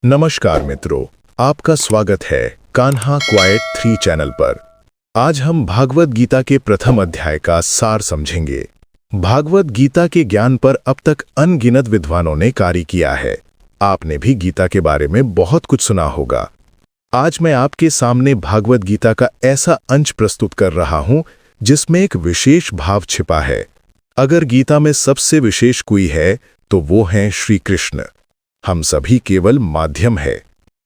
नमस्कार मित्रों, आपका स्वागत है कान्हा क्वाइट 3 चैनल पर। आज हम भागवत गीता के प्रथम अध्याय का सार समझेंगे। भागवत गीता के ज्ञान पर अब तक अनगिनत विद्वानों ने कार्य किया है। आपने भी गीता के बारे में बहुत कुछ सुना होगा। आज मैं आपके सामने भागवत गीता का ऐसा अंश प्रस्तुत कर रहा हूं जिसमें एक विशेष भाव छिपा है। अगर गीता में सबसे विशेष कोई है तो वो हैं श्री कृष्ण। हम सभी केवल माध्यम है।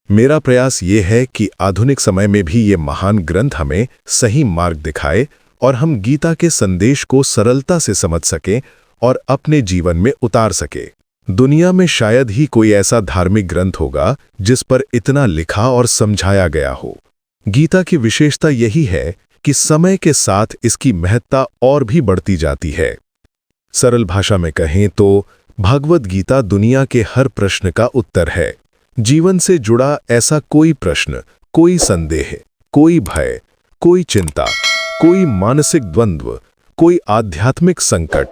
मेरा प्रयास ये है कि आधुनिक समय में भी ये महान ग्रंथ हमें सही मार्ग दिखाए और हम गीता के संदेश को सरलता से समझ सकें और अपने जीवन में उतार सके। दुनिया में शायद ही कोई ऐसा धार्मिक ग्रंथ होगा जिस पर इतना लिखा और समझाया गया हो। गीता की विशेषता यही है कि समय के साथ इसकी महत्ता और भी बढ़ती जाती है। सरल भाषा में कहें तो भागवत गीता दुनिया के हर प्रश्न का उत्तर है। जीवन से जुड़ा ऐसा कोई प्रश्न, कोई संदेह, कोई भय, कोई चिंता, कोई मानसिक द्वंद्व, कोई आध्यात्मिक संकट,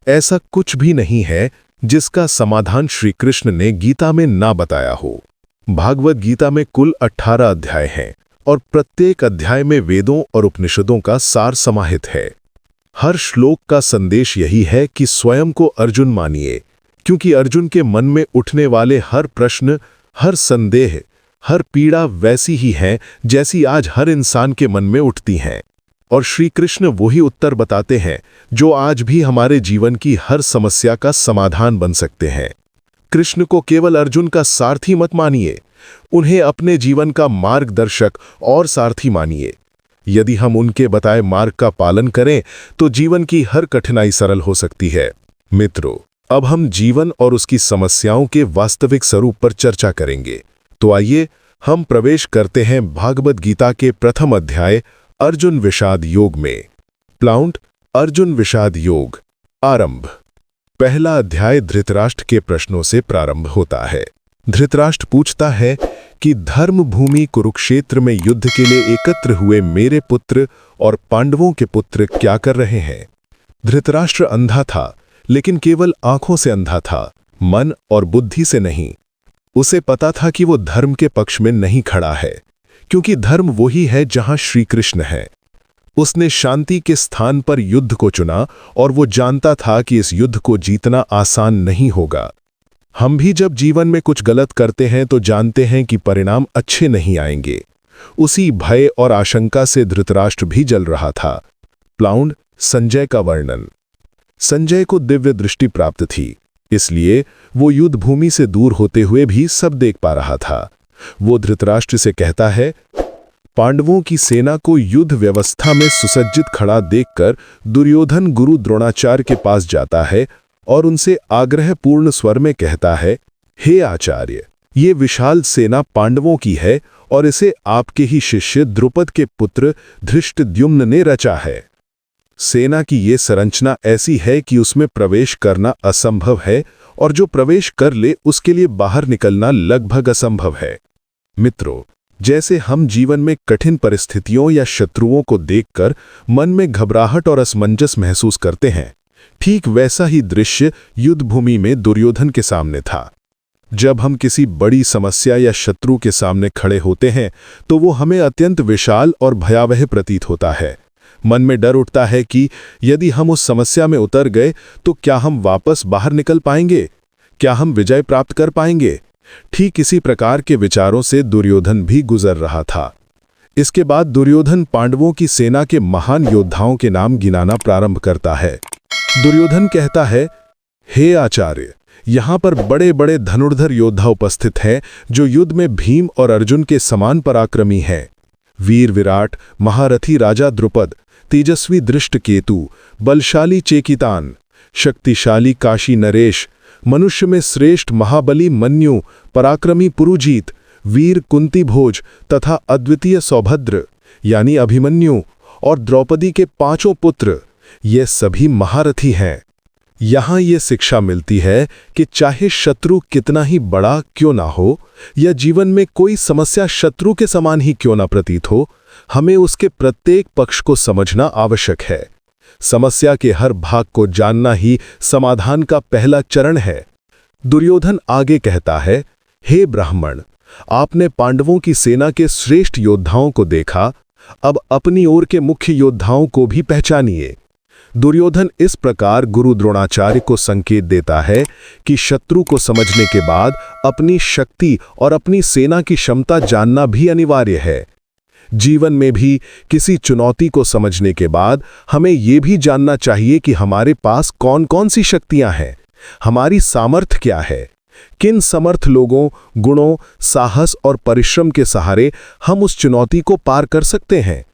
ऐसा कुछ भी नहीं है जिसका समाधान श्री कृष्ण ने गीता में ना बताया हो। भागवत गीता में कुल 18 अध्याय हैं और प्रत्येक अध्याय में वेदों और उपनिषदों का सार समाहित है। हर श्लोक का संदेश यही है कि स्वयं को अर्जुन मानिए, क्योंकि अर्जुन के मन में उठने वाले हर प्रश्न, हर संदेह, हर पीड़ा वैसी ही है जैसी आज हर इंसान के मन में उठती हैं। और श्री कृष्ण वही उत्तर बताते हैं जो आज भी हमारे जीवन की हर समस्या का समाधान बन सकते हैं। कृष्ण को केवल अर्जुन का सारथी मत मानिए, उन्हें अपने जीवन का मार्गदर्शक और सारथी मानिए। यदि हम उनके बताए मार्ग का पालन करें तो जीवन की हर कठिनाई सरल हो सकती है। मित्रों, अब हम जीवन और उसकी समस्याओं के वास्तविक स्वरूप पर चर्चा करेंगे। तो आइए हम प्रवेश करते हैं भागवत गीता के प्रथम अध्याय अर्जुन विषाद योग में। प्लाउंट अर्जुन विषाद योग। आरंभ। पहला अध्याय धृतराष्ट्र के प्रश्नों से प्रारंभ होता है। धृतराष्ट्र पूछता है कि धर्म भूमि कुरुक्षेत्र में युद्ध के लिए एकत्र हुए मेरे पुत्र और पांडवों के पुत्र क्या कर रहे हैं। धृतराष्ट्र अंधा था, लेकिन केवल आंखों से अंधा था, मन और बुद्धि से नहीं। उसे पता था कि वो धर्म के पक्ष में नहीं खड़ा है, क्योंकि धर्म वही है जहां श्री कृष्ण है। उसने शांति के स्थान पर युद्ध को चुना और वो जानता था कि इस युद्ध को जीतना आसान नहीं होगा। हम भी जब जीवन में कुछ गलत करते हैं तो जानते हैं कि परिणाम अच्छे नहीं आएंगे। उसी भय और आशंका से धृतराष्ट्र भी जल रहा था। प्लाउंड संजय का वर्णन। संजय को दिव्य दृष्टि प्राप्त थी, इसलिए वो युद्ध भूमि से दूर होते हुए भी सब देख पा रहा था। वो धृतराष्ट्र से कहता है, पांडवों की सेना को युद्ध व्यवस्था में सुसज्जित खड़ा देखकर दुर्योधन गुरु द्रोणाचार्य के पास जाता है और उनसे आग्रहपूर्ण स्वर में कहता है, हे आचार्य, ये विशाल सेना पांडवों की है और इसे आपके ही शिष्य द्रुपद के पुत्र धृष्टद्युम्न ने रचा है। सेना की ये संरचना ऐसी है कि उसमें प्रवेश करना असंभव है और जो प्रवेश कर ले उसके लिए बाहर निकलना लगभग असंभव है। मित्रों, जैसे हम जीवन में कठिन परिस्थितियों या शत्रुओं को देखकर मन में घबराहट और असमंजस महसूस करते हैं, ठीक वैसा ही दृश्य युद्ध भूमि में दुर्योधन के सामने था। जब हम किसी बड़ी समस्या या शत्रु के सामने खड़े होते हैं तो वो हमें अत्यंत विशाल और भयावह प्रतीत होता है। मन में डर उठता है कि यदि हम उस समस्या में उतर गए तो क्या हम वापस बाहर निकल पाएंगे, क्या हम विजय प्राप्त कर पाएंगे। ठीक इसी प्रकार के विचारों से दुर्योधन भी गुजर रहा था। इसके बाद दुर्योधन पांडवों की सेना के महान योद्धाओं के नाम गिनाना प्रारंभ करता है। दुर्योधन कहता है, हे आचार्य, यहां पर बड़े बड़े धनुर्धर योद्धा उपस्थित हैं जो युद्ध में भीम और अर्जुन के समान पराक्रमी हैं। वीर विराट, महारथी राजा द्रुपद, तेजस्वी दृष्टकेतु, बलशाली चेकितान, शक्तिशाली काशी नरेश, मनुष्य में श्रेष्ठ महाबली मन्यु, पराक्रमी पुरुजीत, वीर कुंती भोज तथा अद्वितीय सौभद्र यानी अभिमन्यु और द्रौपदी के 5 पुत्र, ये सभी महारथी हैं। यहां ये शिक्षा मिलती है कि चाहे शत्रु कितना ही बड़ा क्यों ना हो या जीवन में कोई समस्या शत्रु के समान ही क्यों ना प्रतीत हो, हमें उसके प्रत्येक पक्ष को समझना आवश्यक है। समस्या के हर भाग को जानना ही समाधान का पहला चरण है। दुर्योधन आगे कहता है, हे ब्राह्मण, आपने पांडवों की सेना के श्रेष्ठ योद्धाओं को देखा, अब अपनी ओर के मुख्य योद्धाओं को भी पहचानिए। दुर्योधन इस प्रकार गुरु द्रोणाचार्य को संकेत देता है कि शत्रु को समझने के बाद अपनी शक्ति और अपनी सेना की क्षमता जानना भी अनिवार्य है। जीवन में भी किसी चुनौती को समझने के बाद हमें यह भी जानना चाहिए कि हमारे पास कौन कौन सी शक्तियां हैं, हमारी सामर्थ्य क्या है, किन समर्थ लोगों, गुणों, साहस और परिश्रम के सहारे हम उस चुनौती को पार कर सकते हैं।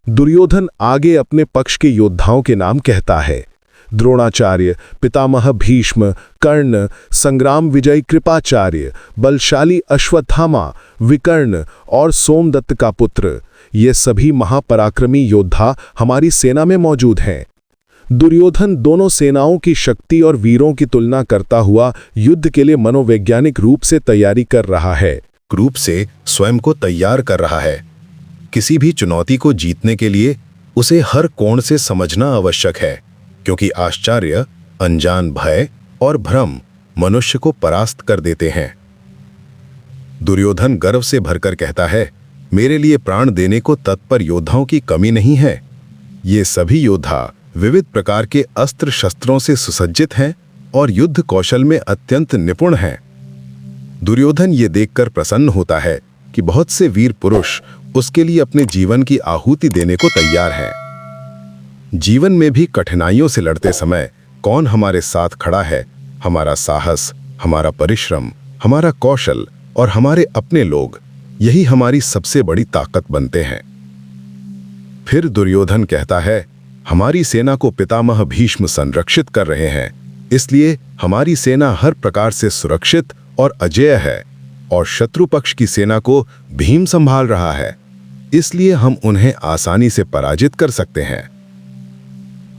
दुर्योधन आगे अपने पक्ष के योद्धाओं के नाम कहता है। द्रोणाचार्य, पितामह भीष्म, कर्ण, संग्राम विजय कृपाचार्य, बलशाली अश्वत्थामा, विकर्ण और सोमदत्त का पुत्र, ये सभी महापराक्रमी योद्धा हमारी सेना में मौजूद हैं। दुर्योधन दोनों सेनाओं की शक्ति और वीरों की तुलना करता हुआ युद्ध के लिए मनोवैज्ञानिक रूप से तैयारी कर रहा है, रूप से स्वयं को तैयार कर रहा है। किसी भी चुनौती को जीतने के लिए उसे हर कोण से समझना आवश्यक है, क्योंकि आश्चर्य, अनजान भय और भ्रम मनुष्य को परास्त कर देते हैं। दुर्योधन गर्व से भरकर कहता है, मेरे लिए प्राण देने को तत्पर योद्धाओं की कमी नहीं है। ये सभी योद्धा विविध प्रकार के अस्त्र शस्त्रों से सुसज्जित हैं और युद्ध कौशल में अत्यंत निपुण हैं। दुर्योधन ये देखकर प्रसन्न होता है कि बहुत से वीर पुरुष उसके लिए अपने जीवन की आहुति देने को तैयार हैं। जीवन में भी कठिनाइयों से लड़ते समय कौन हमारे साथ खड़ा है, हमारा साहस, हमारा परिश्रम, हमारा कौशल और हमारे अपने लोग, यही हमारी सबसे बड़ी ताकत बनते हैं। फिर दुर्योधन कहता है, हमारी सेना को पितामह भीष्म संरक्षित कर रहे हैं, इसलिए हमारी सेना हर प्रकार से सुरक्षित और अजेय है, और शत्रु पक्ष की सेना को भीम संभाल रहा है, इसलिए हम उन्हें आसानी से पराजित कर सकते हैं।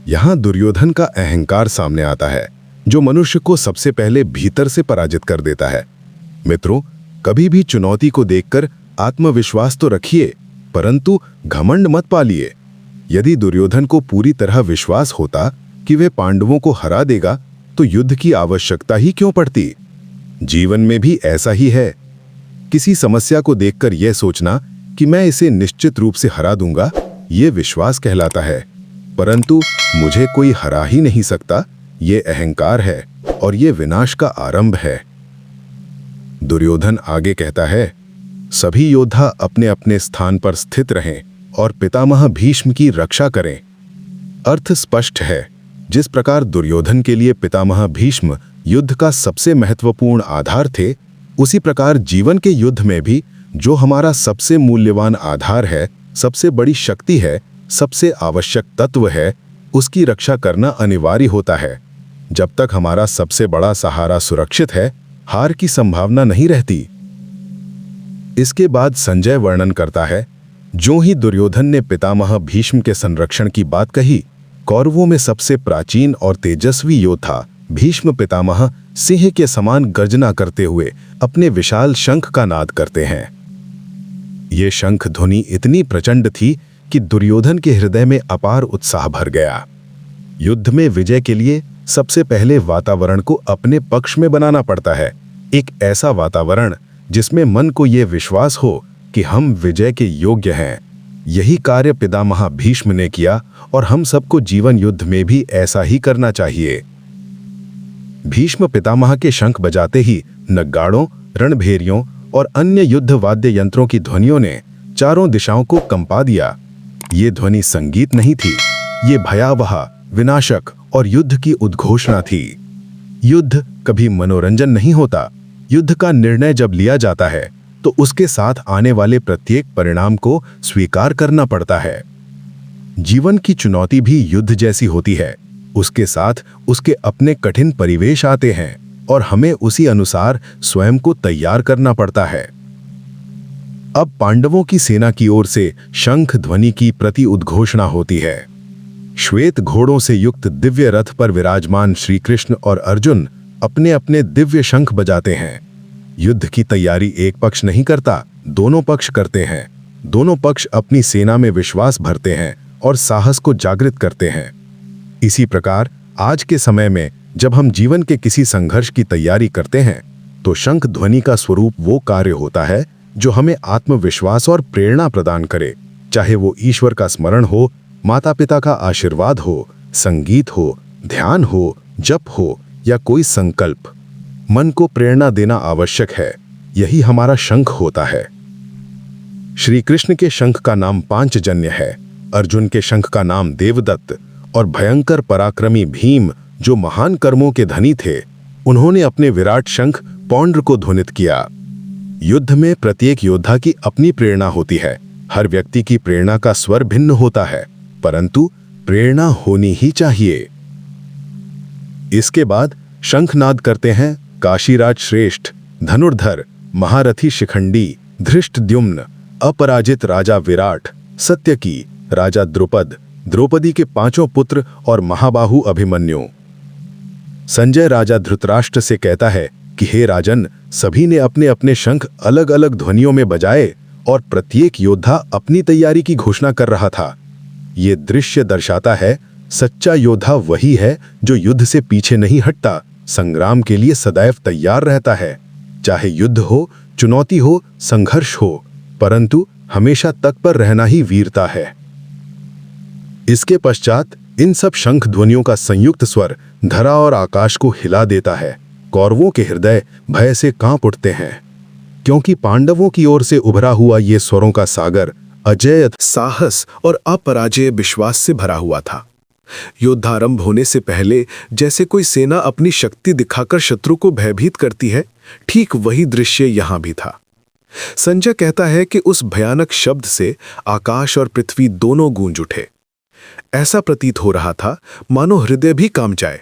यहां दुर्योधन का अहंकार सामने आता है, जो मनुष्य को सबसे पहले भीतर से पराजित कर देता है। मित्रों, कभी भी चुनौती को देखकर आत्मविश्वास तो रखिए, परंतु घमंड मत पालिए। यदि दुर्योधन को पूरी तरह विश्वास होता कि वे पांडवों को हरा देगा, तो युद्ध की आवश्यकता ही क्यों पड़ती। जीवन में भी ऐसा ही है। किसी समस्या को देखकर यह सोचना कि मैं इसे निश्चित रूप से हरा दूंगा, यह विश्वास कहलाता है, परंतु मुझे कोई हरा ही नहीं सकता, यह अहंकार है और यह विनाश का आरंभ है। दुर्योधन आगे कहता है, सभी योद्धा अपने अपने स्थान पर स्थित रहें और पितामह भीष्म की रक्षा करें। अर्थ स्पष्ट है। जिस प्रकार दुर्योधन के लिए पितामह भीष्म युद्ध का सबसे महत्वपूर्ण आधार थे, उसी प्रकार जीवन के युद्ध में भी जो हमारा सबसे मूल्यवान आधार है, सबसे बड़ी शक्ति है, सबसे आवश्यक तत्व है, उसकी रक्षा करना अनिवार्य होता है। जब तक हमारा सबसे बड़ा सहारा सुरक्षित है, हार की संभावना नहीं रहती। इसके बाद संजय वर्णन करता है, जो ही दुर्योधन ने पितामह भीष्म के संरक्षण की बात कही, कौरवों में सबसे प्राचीन और तेजस्वी योद्धा भीष्म पितामह सिंह के समान गर्जना करते हुए अपने विशाल शंख का नाद करते हैं। ये शंख ध्वनि इतनी प्रचंड थी कि दुर्योधन के हृदय में अपार उत्साह भर गया। युद्ध में विजय के लिए सबसे पहले वातावरण को अपने पक्ष में बनाना पड़ता है, एक ऐसा वातावरण जिसमें मन को यह विश्वास हो कि हम विजय के योग्य हैं। यही कार्य पितामह भीष्म ने किया और हम सबको जीवन युद्ध में भी ऐसा ही करना चाहिए। भीष्म पितामह के शंख बजाते ही नगाड़ों, रणभेरियों और अन्य युद्ध वाद्य यंत्रों की ध्वनियों ने चारों दिशाओं को कंपा दिया। ये ध्वनि संगीत नहीं थी, ये भयावह, विनाशक और युद्ध की उद्घोषणा थी। युद्ध कभी मनोरंजन नहीं होता। युद्ध का निर्णय जब लिया जाता है तो उसके साथ आने वाले प्रत्येक परिणाम को स्वीकार करना पड़ता है। जीवन की चुनौती भी युद्ध जैसी होती है। उसके साथ उसके अपने कठिन परिवेश आते हैं और हमें उसी अनुसार स्वयं को तैयार करना पड़ता है। अब पांडवों की सेना की ओर से शंख ध्वनि की प्रति उद्घोषणा होती है। श्वेत घोड़ों से युक्त दिव्य रथ पर विराजमान श्री कृष्ण और अर्जुन अपने अपने दिव्य शंख बजाते हैं। युद्ध की तैयारी एक पक्ष नहीं करता, दोनों पक्ष करते हैं। दोनों पक्ष अपनी सेना में विश्वास भरते हैं और साहस को जागृत करते हैं। इसी प्रकार आज के समय में जब हम जीवन के किसी संघर्ष की तैयारी करते हैं, तो शंख ध्वनि का स्वरूप वो कार्य होता है जो हमें आत्मविश्वास और प्रेरणा प्रदान करे, चाहे वो ईश्वर का स्मरण हो, माता पिता का आशीर्वाद हो, संगीत हो, ध्यान हो, जप हो या कोई संकल्प। मन को प्रेरणा देना आवश्यक है, यही हमारा शंख होता है। श्री कृष्ण के शंख का नाम पांचजन्य है, अर्जुन के शंख का नाम देवदत्त और भयंकर पराक्रमी भीम जो महान कर्मों के धनी थे, उन्होंने अपने विराट शंख पौंड्र को ध्वनित किया। युद्ध में प्रत्येक योद्धा की अपनी प्रेरणा होती है। हर व्यक्ति की प्रेरणा का स्वर भिन्न होता है, परंतु प्रेरणा होनी ही चाहिए। इसके बाद शंखनाद करते हैं काशीराज श्रेष्ठ, धनुर्धर, महारथी शिखंडी, धृष्टद्युम्न, अपराजित राजा विराट, सत्यकी, राजा द्रुपद, द्रौपदी के पांचों पुत्र और महाबाहु अभिमन्यु। संजय राजा धृतराष्ट्र से कहता है कि हे राजन, सभी ने अपने अपने शंख अलग अलग ध्वनियों में बजाए और प्रत्येक योद्धा अपनी तैयारी की घोषणा कर रहा था। ये दृश्य दर्शाता है सच्चा योद्धा वही है जो युद्ध से पीछे नहीं हटता, संग्राम के लिए सदैव तैयार रहता है। चाहे युद्ध हो, चुनौती हो, संघर्ष हो, परंतु हमेशा तत्पर रहना ही वीरता है। इसके पश्चात इन सब शंख ध्वनियों का संयुक्त स्वर धरा और आकाश को हिला देता है। कौरवों के हृदय भय से कांप उठते हैं, क्योंकि पांडवों की ओर से उभरा हुआ ये स्वरों का सागर अजेय साहस और अपराजेय विश्वास से भरा हुआ था। युद्धारंभ होने से पहले जैसे कोई सेना अपनी शक्ति दिखाकर शत्रु को भयभीत करती है, ठीक वही दृश्य यहां भी था। संजय कहता है कि उस भयानक शब्द से आकाश और पृथ्वी दोनों गूंज उठे। ऐसा प्रतीत हो रहा था मानो हृदय भी कांप जाए।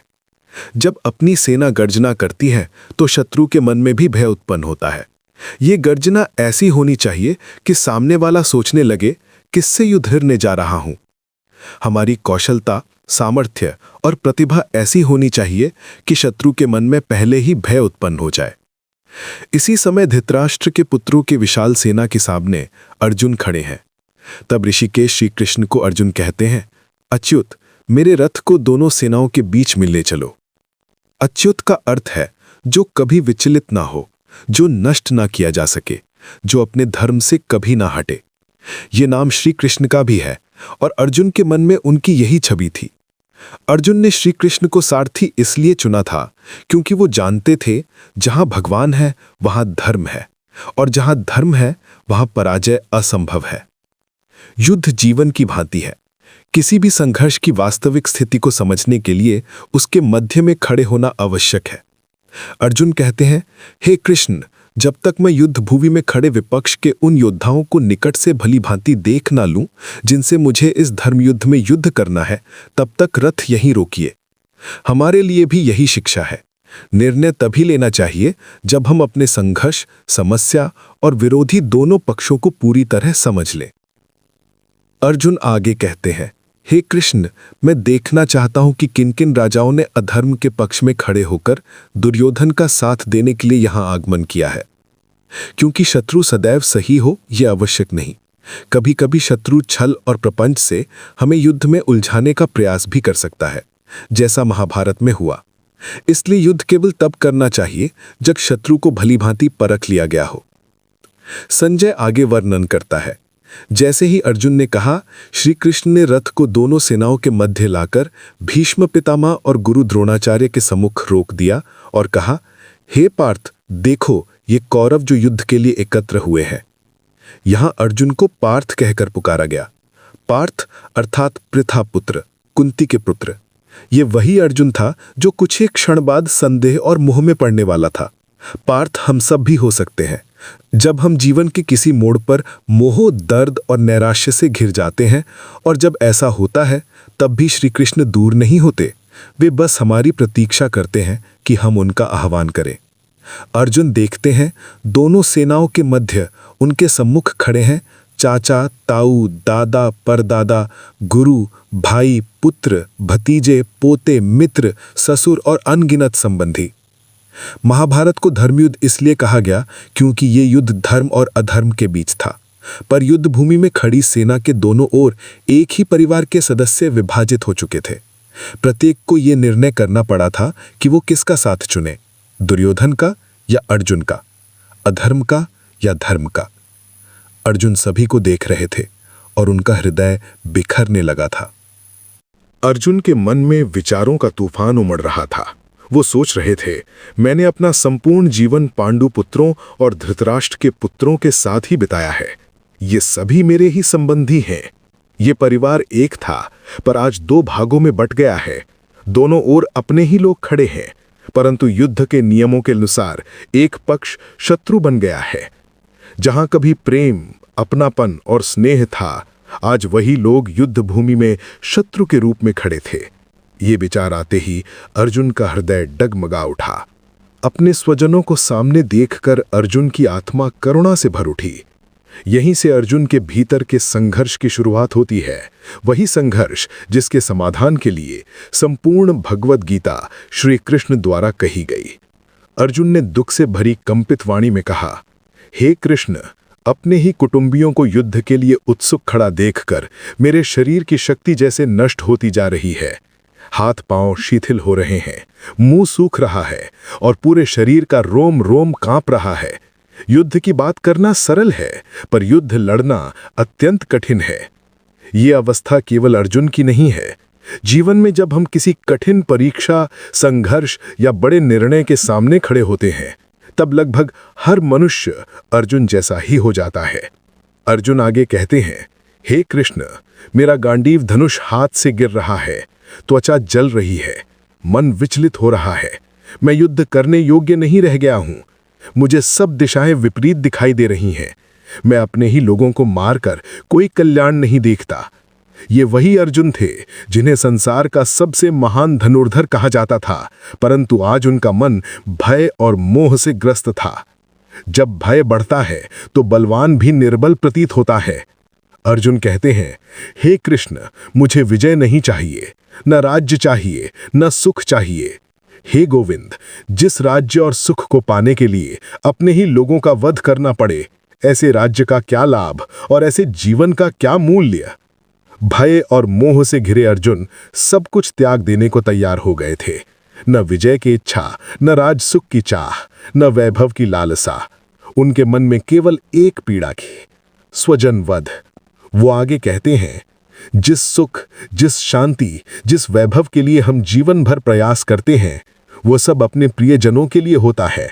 जब अपनी सेना गर्जना करती है तो शत्रु के मन में भी भय उत्पन्न होता है। ये गर्जना ऐसी होनी चाहिए कि सामने वाला सोचने लगे, किससे युद्ध जा रहा हूं। हमारी कौशलता, सामर्थ्य और प्रतिभा ऐसी होनी चाहिए कि शत्रु के मन में पहले ही भय उत्पन्न हो जाए। इसी समय धृतराष्ट्र के पुत्रों के विशाल सेना के सामने अर्जुन खड़े हैं। तब ऋषिकेश श्री कृष्ण को अर्जुन कहते हैं, अच्युत, मेरे रथ को दोनों सेनाओं के बीच में ले चलो। अच्युत का अर्थ है जो कभी विचलित ना हो, जो नष्ट ना किया जा सके, जो अपने धर्म से कभी ना हटे। ये नाम श्री कृष्ण का भी है और अर्जुन के मन में उनकी यही छवि थी। अर्जुन ने श्री कृष्ण को सारथी इसलिए चुना था क्योंकि वो जानते थे जहां भगवान है वहां धर्म है, और जहां धर्म है वहां पराजय असंभव है। युद्ध जीवन की भांति है। किसी भी संघर्ष की वास्तविक स्थिति को समझने के लिए उसके मध्य में खड़े होना आवश्यक है। अर्जुन कहते हैं, हे कृष्ण, जब तक मैं युद्ध भूमि में खड़े विपक्ष के उन योद्धाओं को निकट से भली भांति देख ना लूं जिनसे मुझे इस धर्मयुद्ध में युद्ध करना है, तब तक रथ यहीं रोकिए। हमारे लिए भी यही शिक्षा है। निर्णय तभी लेना चाहिए जब हम अपने संघर्ष, समस्या और विरोधी दोनों पक्षों को पूरी तरह समझ लें। अर्जुन आगे कहते हैं, हे कृष्ण, मैं देखना चाहता हूं कि किन किन राजाओं ने अधर्म के पक्ष में खड़े होकर दुर्योधन का साथ देने के लिए यहां आगमन किया है। क्योंकि शत्रु सदैव सही हो यह आवश्यक नहीं। कभी कभी शत्रु छल और प्रपंच से हमें युद्ध में उलझाने का प्रयास भी कर सकता है, जैसा महाभारत में हुआ। इसलिए युद्ध केवल तब करना चाहिए जब शत्रु को भली भांति परख लिया गया हो। संजय आगे वर्णन करता है, जैसे ही अर्जुन ने कहा, श्री कृष्ण ने रथ को दोनों सेनाओं के मध्य लाकर भीष्म पितामह और गुरु द्रोणाचार्य के सम्मुख रोक दिया और कहा, हे पार्थ, देखो ये कौरव जो युद्ध के लिए एकत्र हुए हैं। यहां अर्जुन को पार्थ कहकर पुकारा गया। पार्थ अर्थात पृथा पुत्र, कुंती के पुत्र। ये वही अर्जुन था जो कुछ ही क्षण बाद संदेह और मोह में पड़ने वाला था। पार्थ हम सब भी हो सकते हैं। जब हम जीवन के किसी मोड़ पर मोह, दर्द और नैराश्य से घिर जाते हैं, और जब ऐसा होता है तब भी श्री कृष्ण दूर नहीं होते। वे बस हमारी प्रतीक्षा करते हैं कि हम उनका आह्वान करें। अर्जुन देखते हैं दोनों सेनाओं के मध्य उनके सम्मुख खड़े हैं चाचा, ताऊ, दादा, परदादा, गुरु, भाई, पुत्र, भतीजे, पोते, मित्र, ससुर और अनगिनत संबंधी। महाभारत को धर्मयुद्ध इसलिए कहा गया क्योंकि ये युद्ध धर्म और अधर्म के बीच था। पर युद्ध भूमि में खड़ी सेना के दोनों ओर एक ही परिवार के सदस्य विभाजित हो चुके थे। प्रत्येक को ये निर्णय करना पड़ा था कि वो किसका साथ चुने, दुर्योधन का या अर्जुन का, अधर्म का या धर्म का? अर्जुन सभी को देख रहे थे और उनका हृदय बिखरने लगा था। अर्जुन के मन में विचारों का तूफान उमड़ रहा था। वो सोच रहे थे, मैंने अपना संपूर्ण जीवन पांडु पुत्रों और धृतराष्ट्र के पुत्रों के साथ ही बिताया है। ये सभी मेरे ही संबंधी हैं। ये परिवार एक था, पर आज दो भागों में बंट गया है। दोनों ओर अपने ही लोग खड़े हैं, परंतु युद्ध के नियमों के अनुसार एक पक्ष शत्रु बन गया है। जहां कभी प्रेम, अपनापन और स्नेह था, आज वही लोग युद्ध भूमि में शत्रु के रूप में खड़े थे। ये विचार आते ही अर्जुन का हृदय डगमगा उठा। अपने स्वजनों को सामने देखकर अर्जुन की आत्मा करुणा से भर उठी। यहीं से अर्जुन के भीतर के संघर्ष की शुरुआत होती है, वही संघर्ष जिसके समाधान के लिए संपूर्ण भगवद गीता श्री कृष्ण द्वारा कही गई। अर्जुन ने दुख से भरी कंपित वाणी में कहा, हे कृष्ण, अपने ही कुटुंबियों को युद्ध के लिए उत्सुक खड़ा देखकर मेरे शरीर की शक्ति जैसे नष्ट होती जा रही है। हाथ पांव शिथिल हो रहे हैं, मुंह सूख रहा है और पूरे शरीर का रोम रोम कांप रहा है। युद्ध की बात करना सरल है, पर युद्ध लड़ना अत्यंत कठिन है। ये अवस्था केवल अर्जुन की नहीं है। जीवन में जब हम किसी कठिन परीक्षा, संघर्ष या बड़े निर्णय के सामने खड़े होते हैं, तब लगभग हर मनुष्य अर्जुन जैसा ही हो जाता है। अर्जुन आगे कहते हैं, हे कृष्ण, मेरा गांडीव धनुष हाथ से गिर रहा है, त्वचा जल रही है, मन विचलित हो रहा है। मैं युद्ध करने योग्य नहीं रह गया हूं। मुझे सब दिशाएं विपरीत दिखाई दे रही हैं। मैं अपने ही लोगों को मारकर कोई कल्याण नहीं देखता। ये वही अर्जुन थे जिन्हें संसार का सबसे महान धनुर्धर कहा जाता था, परंतु आज उनका मन भय और मोह से ग्रस्त था। जब भय बढ़ता है तो बलवान भी निर्बल प्रतीत होता है। अर्जुन कहते हैं, हे कृष्ण, मुझे विजय नहीं चाहिए, न राज्य चाहिए, न सुख चाहिए। हे गोविंद, जिस राज्य और सुख को पाने के लिए अपने ही लोगों का वध करना पड़े, ऐसे राज्य का क्या लाभ और ऐसे जीवन का क्या मूल्य? भय और मोह से घिरे अर्जुन सब कुछ त्याग देने को तैयार हो गए थे। न विजय की इच्छा, न राज सुख की चाह, न वैभव की लालसा। उनके मन में केवल एक पीड़ा की, स्वजन वध। वो आगे कहते हैं, जिस सुख, जिस शांति, जिस वैभव के लिए हम जीवन भर प्रयास करते हैं, वो सब अपने प्रियजनों के लिए होता है।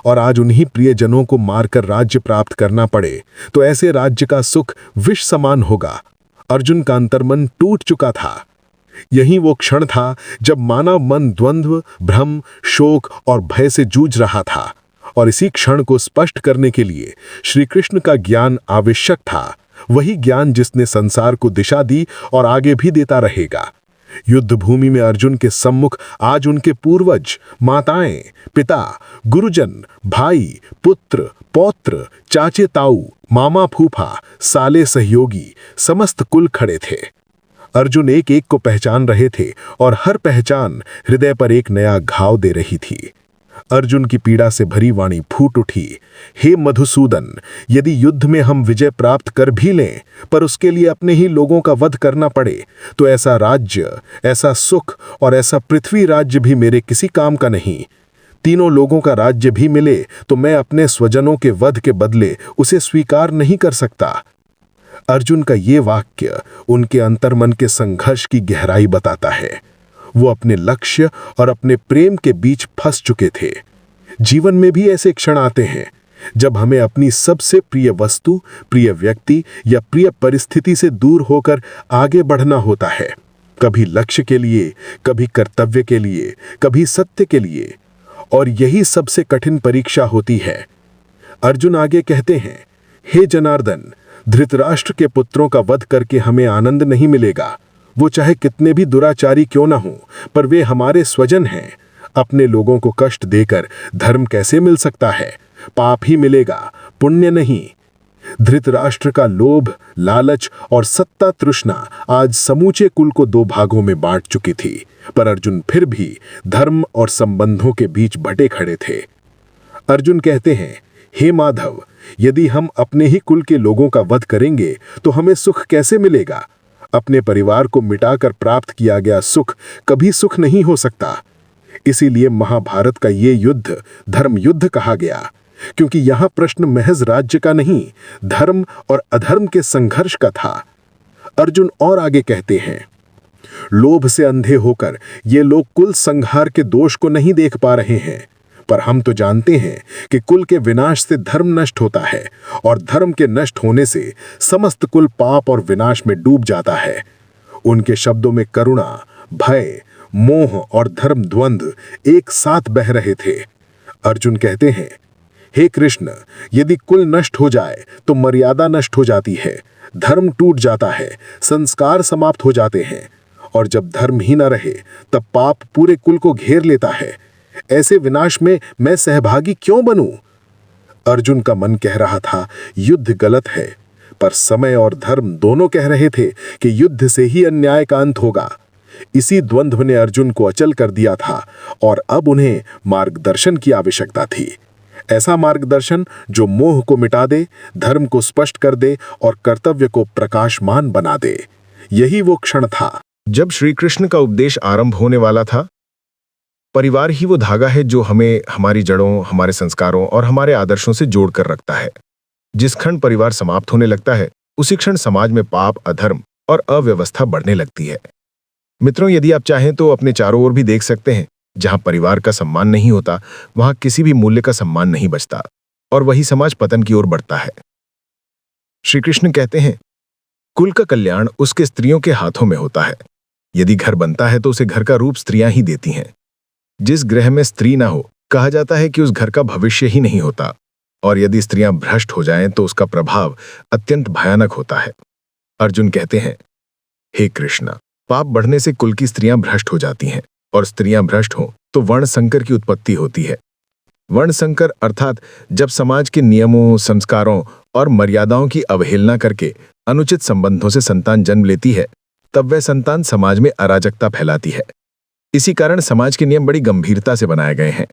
और आज उन्हीं प्रियजनों को मारकर राज्य प्राप्त करना पड़े तो ऐसे राज्य का सुख विष समान होगा। अर्जुन का अंतर्मन टूट चुका था। यही वो क्षण था जब मानव मन द्वंद्व, भ्रम, शोक और भय से जूझ रहा था। और इसी क्षण को स्पष्ट करने के लिए श्री कृष्ण का ज्ञान आवश्यक था, वही ज्ञान जिसने संसार को दिशा दी और आगे भी देता रहेगा। युद्ध भूमि में अर्जुन के सम्मुख आज उनके पूर्वज, माताएं, पिता, गुरुजन, भाई, पुत्र, पौत्र, चाचे ताऊ, मामा फूफा, साले सहयोगी, समस्त कुल खड़े थे। अर्जुन एक एक को पहचान रहे थे और हर पहचान हृदय पर एक नया घाव दे रही थी। अर्जुन की पीड़ा से भरी वाणी फूट उठी, हे मधुसूदन, यदि युद्ध में हम विजय प्राप्त कर भी लें, पर उसके लिए अपने ही लोगों का वध करना पड़े, तो ऐसा राज्य, ऐसा सुख और ऐसा पृथ्वी राज्य भी मेरे किसी काम का नहीं। तीनों लोगों का राज्य भी मिले तो मैं अपने स्वजनों के वध के बदले उसे स्वीकार नहीं कर सकता। अर्जुन का ये वाक्य उनके अंतर्मन के संघर्ष की गहराई बताता है। वो अपने लक्ष्य और अपने प्रेम के बीच फंस चुके थे। जीवन में भी ऐसे क्षण आते हैं जब हमें अपनी सबसे प्रिय वस्तु, प्रिय व्यक्ति या प्रिय परिस्थिति से दूर होकर आगे बढ़ना होता है। कभी लक्ष्य के लिए, कभी कर्तव्य के लिए, कभी सत्य के लिए। और यही सबसे कठिन परीक्षा होती है। अर्जुन आगे कहते हैं, हे जनार्दन, धृतराष्ट्र के पुत्रों का वध करके हमें आनंद नहीं मिलेगा। वो चाहे कितने भी दुराचारी क्यों ना हो, पर वे हमारे स्वजन हैं। अपने लोगों को कष्ट देकर धर्म कैसे मिल सकता है? पाप ही मिलेगा, पुण्य नहीं। धृतराष्ट्र का लोभ, लालच और सत्ता तृष्णा आज समूचे कुल को दो भागों में बांट चुकी थी, पर अर्जुन फिर भी धर्म और संबंधों के बीच बटे खड़े थे। अर्जुन कहते हैं, हे माधव, यदि हम अपने ही कुल के लोगों का वध करेंगे तो हमें सुख कैसे मिलेगा? अपने परिवार को मिटाकर प्राप्त किया गया सुख कभी सुख नहीं हो सकता। इसीलिए महाभारत का ये युद्ध धर्म युद्ध कहा गया, क्योंकि यहां प्रश्न महज राज्य का नहीं, धर्म और अधर्म के संघर्ष का था। अर्जुन और आगे कहते हैं, लोभ से अंधे होकर ये लोग कुल संहार के दोष को नहीं देख पा रहे हैं, पर हम तो जानते हैं कि कुल के विनाश से धर्म नष्ट होता है और धर्म के नष्ट होने से समस्त कुल पाप और विनाश में डूब जाता है। उनके शब्दों में करुणा, भय, मोह और धर्म द्वंद्व एक साथ बह रहे थे। अर्जुन कहते हैं, हे कृष्ण, यदि कुल नष्ट हो जाए तो मर्यादा नष्ट हो जाती है, धर्म टूट जाता है, संस्कार समाप्त हो जाते हैं, और जब धर्म ही न रहे तब पाप पूरे कुल को घेर लेता है। ऐसे विनाश में मैं सहभागी क्यों बनूं? अर्जुन का मन कह रहा था युद्ध गलत है, पर समय और धर्म दोनों कह रहे थे कि युद्ध से ही अन्याय का अंत होगा। इसी द्वंद्व ने अर्जुन को अचल कर दिया था और अब उन्हें मार्गदर्शन की आवश्यकता थी। ऐसा मार्गदर्शन जो मोह को मिटा दे, धर्म को स्पष्ट कर दे और कर्तव्य को प्रकाशमान बना दे। यही वो क्षण था जब श्री कृष्ण का उपदेश आरंभ होने वाला था। परिवार ही वो धागा है जो हमें हमारी जड़ों, हमारे संस्कारों और हमारे आदर्शों से जोड़कर रखता है। जिस क्षण परिवार समाप्त होने लगता है, उसी क्षण समाज में पाप, अधर्म और अव्यवस्था बढ़ने लगती है। मित्रों, यदि आप चाहें तो अपने चारों ओर भी देख सकते हैं। जहां परिवार का सम्मान नहीं होता, वहां किसी भी मूल्य का सम्मान नहीं बचता और वही समाज पतन की ओर बढ़ता है। श्री कृष्ण कहते हैं, कुल का कल्याण उसके स्त्रियों के हाथों में होता है। यदि घर बनता है तो उसे घर का रूप स्त्रियां ही देती हैं। जिस गृह में स्त्री ना हो, कहा जाता है कि उस घर का भविष्य ही नहीं होता, और यदि स्त्रियां भ्रष्ट हो जाएं तो उसका प्रभाव अत्यंत भयानक होता है। अर्जुन कहते हैं, हे कृष्ण, पाप बढ़ने से कुल की स्त्रियां भ्रष्ट हो जाती हैं, और स्त्रियां भ्रष्ट हों तो वर्ण संकर की उत्पत्ति होती है। वर्ण संकर अर्थात जब समाज के नियमों, संस्कारों और मर्यादाओं की अवहेलना करके अनुचित संबंधों से संतान जन्म लेती है, तब वह संतान समाज में अराजकता फैलाती है। इसी कारण समाज के नियम बड़ी गंभीरता से बनाए गए हैं।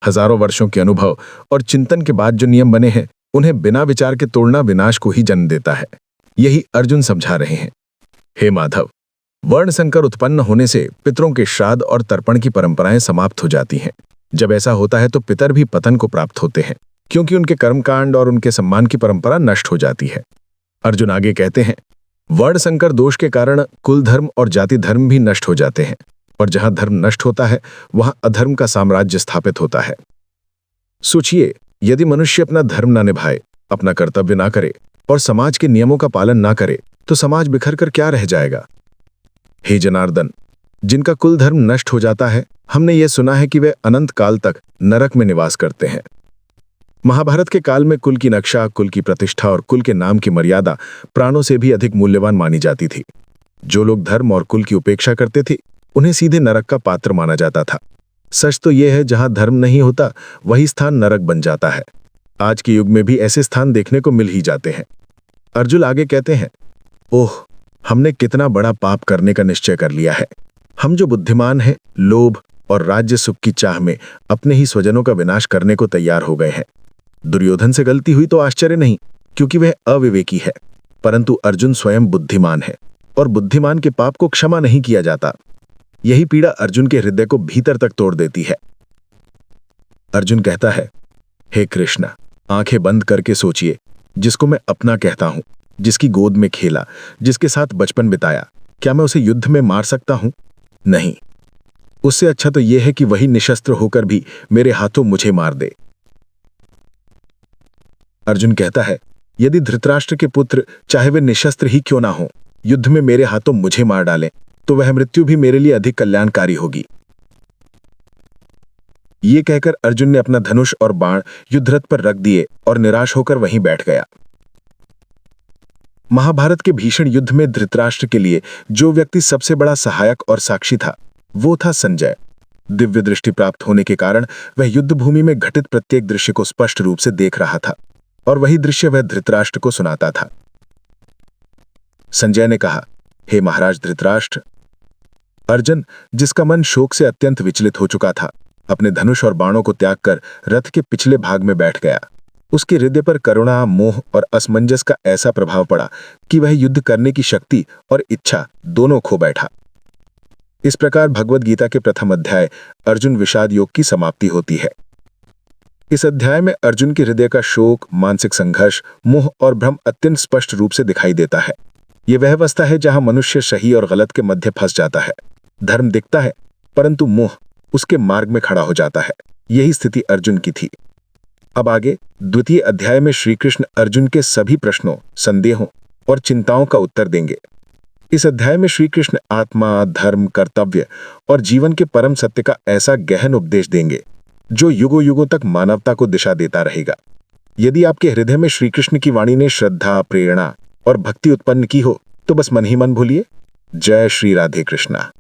हजारों वर्षों के अनुभव और चिंतन के बाद जो नियम बने हैं, उन्हें बिना विचार के तोड़ना विनाश को ही जन्म देता है। यही अर्जुन समझा रहे हैं। हे माधव, वर्ण संकर उत्पन्न होने से पितरों के श्राद्ध और तर्पण की परंपराएं समाप्त हो जाती हैं। जब ऐसा होता है तो पितर भी पतन को प्राप्त होते हैं, क्योंकि उनके कर्मकांड और उनके सम्मान की परंपरा नष्ट हो जाती है। अर्जुन आगे कहते हैं, वर्ण संकर दोष के कारण कुल धर्म और जाति धर्म भी नष्ट हो जाते हैं, और जहां धर्म नष्ट होता है वहां अधर्म का साम्राज्य स्थापित होता है। सोचिए, यदि मनुष्य अपना धर्म ना निभाए, अपना कर्तव्य ना करे और समाज के नियमों का पालन ना करे, तो समाज बिखर कर क्या रह जाएगा। हे जनार्दन, जिनका कुल धर्म नष्ट हो जाता है, हमने ये सुना है कि वे अनंत काल तक नरक में निवास करते हैं। महाभारत के काल में कुल की नक्शा, कुल की प्रतिष्ठा और कुल के नाम की मर्यादा प्राणों से भी अधिक मूल्यवान मानी जाती थी। जो लोग धर्म और कुल की उपेक्षा करते थे, उन्हें सीधे नरक का पात्र माना जाता था। सच तो यह है, जहां धर्म नहीं होता वही स्थान नरक बन जाता है। आज के युग में भी ऐसे स्थान देखने को मिल ही जाते हैं। अर्जुन आगे कहते हैं, ओह, हमने कितना बड़ा पाप करने का निश्चय कर लिया है। हम जो बुद्धिमान हैं, लोभ और राज्य सुख की चाह में अपने ही स्वजनों का विनाश करने को तैयार हो गए हैं। दुर्योधन से गलती हुई तो आश्चर्य नहीं, क्योंकि वह अविवेकी है, परंतु अर्जुन स्वयं बुद्धिमान है, और बुद्धिमान के पाप को क्षमा नहीं किया जाता। यही पीड़ा अर्जुन के हृदय को भीतर तक तोड़ देती है। अर्जुन कहता है, हे कृष्ण, आंखें बंद करके सोचिए, जिसको मैं अपना कहता हूं, जिसकी गोद में खेला, जिसके साथ बचपन बिताया, क्या मैं उसे युद्ध में मार सकता हूं? नहीं। उससे अच्छा तो यह है कि वही निशस्त्र होकर भी मेरे हाथों मुझे मार दे। अर्जुन कहता है, यदि धृतराष्ट्र के पुत्र चाहे वे निशस्त्र ही क्यों ना हो, युद्ध में मेरे हाथों मुझे मार डालें, तो वह मृत्यु भी मेरे लिए अधिक कल्याणकारी होगी। ये कहकर अर्जुन ने अपना धनुष और बाण युद्धरथ पर रख दिए और निराश होकर वहीं बैठ गया। महाभारत के भीषण युद्ध में धृतराष्ट्र के लिए जो व्यक्ति सबसे बड़ा सहायक और साक्षी था, वो था संजय। दिव्य दृष्टि प्राप्त होने के कारण वह युद्ध भूमि में घटित प्रत्येक दृश्य को स्पष्ट रूप से देख रहा था, और वही दृश्य वह धृतराष्ट्र को सुनाता था। संजय ने कहा, हे महाराज धृतराष्ट्र। अर्जुन, जिसका मन शोक से अत्यंत विचलित हो चुका था, अपने धनुष और बाणों को त्याग कर रथ के पिछले भाग में बैठ गया। उसके हृदय पर करुणा, मोह और असमंजस का ऐसा प्रभाव पड़ा कि वह युद्ध करने की शक्ति और इच्छा दोनों खो बैठा। इस प्रकार भगवद गीता के प्रथम अध्याय अर्जुन विषाद योग की समाप्ति होती है। इस अध्याय में अर्जुन के हृदय का शोक, मानसिक संघर्ष, मोह और भ्रम अत्यंत स्पष्ट रूप से दिखाई देता है। यह वह अवस्था है जहां मनुष्य सही और गलत के मध्य फंस जाता है। धर्म दिखता है परंतु मोह उसके मार्ग में खड़ा हो जाता है। यही स्थिति अर्जुन की थी। अब आगे द्वितीय अध्याय में श्री कृष्ण अर्जुन के सभी प्रश्नों, संदेहों और चिंताओं का उत्तर देंगे। इस अध्याय में श्री कृष्ण आत्मा, धर्म, कर्तव्य और जीवन के परम सत्य का ऐसा गहन उपदेश देंगे जो युगों युगों तक मानवता को दिशा देता रहेगा। यदि आपके हृदय में श्री कृष्ण की वाणी ने श्रद्धा, प्रेरणा और भक्ति उत्पन्न की हो तो बस मन ही मन भूलिए। जय श्री राधे कृष्णा।